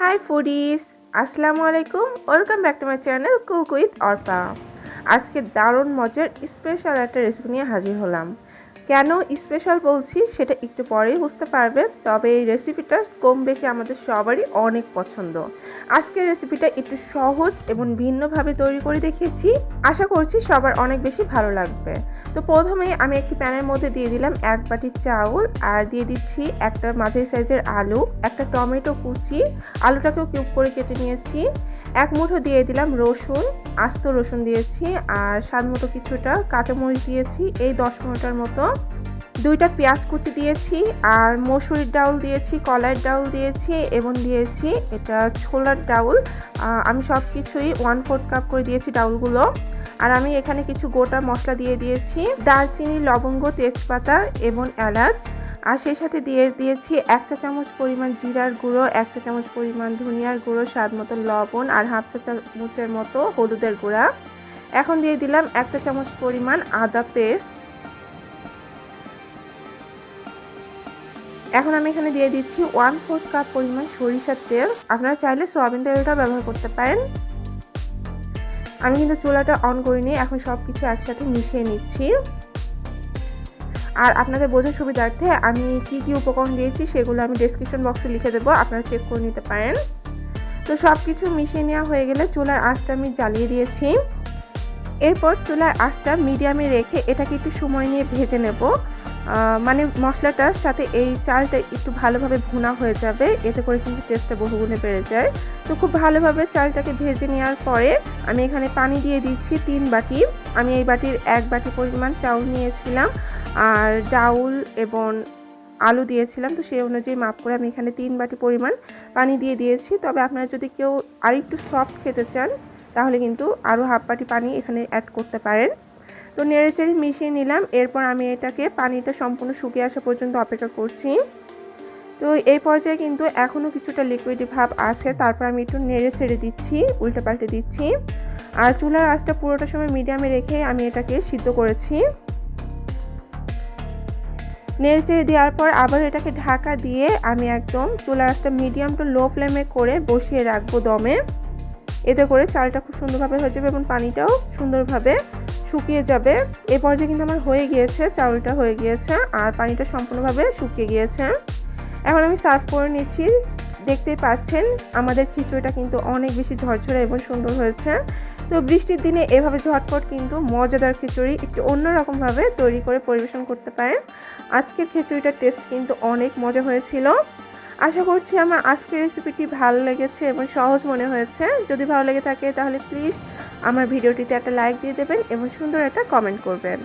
Hi foodies, আসসালামু আলাইকুম। Welcome back to my channel cook with Arpa. আজকে দারুণ মজার স্পেশাল একটা রেসিপি নিয়ে হাজির হলাম। কেন স্পেশাল বলছি সেটা একটু পরেই বুঝতে পারবেন, তবে এই রেসিপিটা কম বেশি আমাদের সবারই অনেক পছন্দ। আজকের রেসিপিটা একটু সহজ এবং ভিন্নভাবে তৈরি করে দেখিয়েছি, আশা করছি সবার অনেক বেশি ভালো লাগবে। তো প্রথমেই আমি একটি প্যানের মধ্যে দিয়ে দিলাম 1 বাটি চাউল, আর দিয়ে দিচ্ছি একটা মাঝারি সাইজের আলু, একটা টমেটো কুচি, আলুটাকেও কিউব করে কেটে নিয়েছি, 1 মুঠো দিয়ে দিলাম রসুন, আস্ত রসুন দিয়েছি, আর স্বাদ মতো কিছুটা কাঁচামরিচ দিয়েছি এই 10-15টার মতো, 2টা পেঁয়াজ কুচি দিয়েছি, আর মসুরির ডাউল দিয়েছি, কলাইয়ের ডাউল দিয়েছি এবং দিয়েছি এটা ছোলার ডাউল। আমি সব কিছুই 1/4 কাপ করে দিয়েছি ডাউলগুলো। আর আমি এখানে কিছু গোটা মশলা দিয়ে দিয়েছি, দারচিনি, লবঙ্গ, তেজপাতা এবং এলাচ। আর সেই সাথে দিয়ে দিয়েছি 1 চা চামচ পরিমাণ জিরার গুঁড়ো, 1 চা চামচ পরিমাণ ধনিয়ার গুঁড়ো, স্বাদ মতো লবণ, আর 1/2 চা চামচের মতো হলুদের গুঁড়া। এখন দিয়ে দিলাম 1 চা চামচ পরিমাণ আদা পেস্ট। এখন আমি এখানে দিয়ে দিচ্ছি 1/4 কাপ পরিমাণ সরিষার তেল। আপনারা চাইলে সয়াবিন তেলটা ব্যবহার করতে পারেন। আমি কিন্তু চুলাটা অন করিনি, এখন সব কিছু একসাথে মিশিয়ে নিচ্ছি। আর আপনাদের বোঝার সুবিধার্থে আমি কি কি উপকরণ দিয়েছি সেগুলো আমি ডেসক্রিপশন বক্সে লিখে দেবো, আপনারা চেক করে নিতে পারেন। তো সব কিছু মিশিয়ে নেওয়া হয়ে গেলে চুলার আঁচটা আমি জ্বালিয়ে দিয়েছি। এরপর চুলার আঁচটা মিডিয়ামে রেখে এটাকে একটু সময় নিয়ে ভেজে নেব। মানে মশলাটার সাথে এই চালটা একটু ভালোভাবে ভুনা হয়ে যাবে, এতে করে কিন্তু টেস্টটা বহুগুণে বেড়ে যায়। তো খুব ভালোভাবে চালটাকে ভেজে নেওয়ার পরে আমি এখানে পানি দিয়ে দিচ্ছি 3 বাটি। আমি এই বাটির 1 বাটি পরিমাণ চাউল নিয়েছিলাম, আর ডাউল এবং আলু দিয়েছিলাম, তো সেই অনুযায়ী মাপ করে আমি এখানে 3 বাটি পরিমাণ পানি দিয়ে দিয়েছি। তবে আপনারা যদি কেউ আরেকটু সফট খেতে চান তাহলে কিন্তু আরও 1/2 বাটি পানি এখানে অ্যাড করতে পারেন। তো নেড়েচেড়ে মিশিয়ে নিলাম। এরপর আমি এটাকে পানিটা সম্পূর্ণ শুকিয়ে আসা পর্যন্ত অপেক্ষা করছি। তো এই পর্যায়ে কিন্তু এখনও কিছুটা লিকুইড ভাব আছে, তারপর আমি একটু নেড়েচেড়ে দিচ্ছি, উল্টে পাল্টে দিচ্ছি। আর চুলার আঁচটা পুরোটা সময় মিডিয়ামে রেখে আমি এটাকে সিদ্ধ করেছি। নেড়েচেড়ে দেওয়ার পর আবার এটাকে ঢাকা দিয়ে আমি একদম চুলার আঁচটা মিডিয়াম টু লো ফ্লেমে করে বসিয়ে রাখবো দমে। এতে করে চালটা খুব সুন্দরভাবে হয়ে যাবে এবং পানিটাও সুন্দরভাবে শুকিয়ে যাবে। এই পর্যায়ে কিন্তু আমার হয়ে গিয়েছে, চাউলটা হয়ে গিয়েছে আর পানিটা সম্পূর্ণভাবে শুকিয়ে গিয়েছে। এখন আমি সার্ভ করে নিচ্ছি। দেখতেই পাচ্ছেন আমাদের খিচুড়িটা কিন্তু অনেক বেশি ঝরঝরে এবং সুন্দর হয়েছে। তো বৃষ্টির দিনে এভাবে ঝটপট কিন্তু মজাদার খিচুড়ি একটু অন্যরকমভাবে তৈরি করে পরিবেশন করতে পারেন। আজকের খিচুড়িটার টেস্ট কিন্তু অনেক মজা হয়েছিল। আশা করছি আমার আজকের রেসিপিটি ভালো লেগেছে এবং সহজ মনে হয়েছে। যদি ভালো লেগে থাকে তাহলে প্লিজ আমার ভিডিওটিতে একটা লাইক দিয়ে দেবেন এবং সুন্দর একটা কমেন্ট করবেন।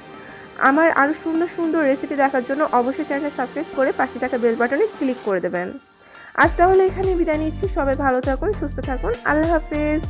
আমার আরও সুন্দর সুন্দর রেসিপি দেখার জন্য অবশ্যই চ্যানেলটা সাবস্ক্রাইব করে পাশে থাকা বেল বাটনে ক্লিক করে দেবেন। আজ তাহলে এখানে বিদায় নিচ্ছি। সবাই ভালো থাকুন, সুস্থ থাকুন। আল্লাহ হাফেজ।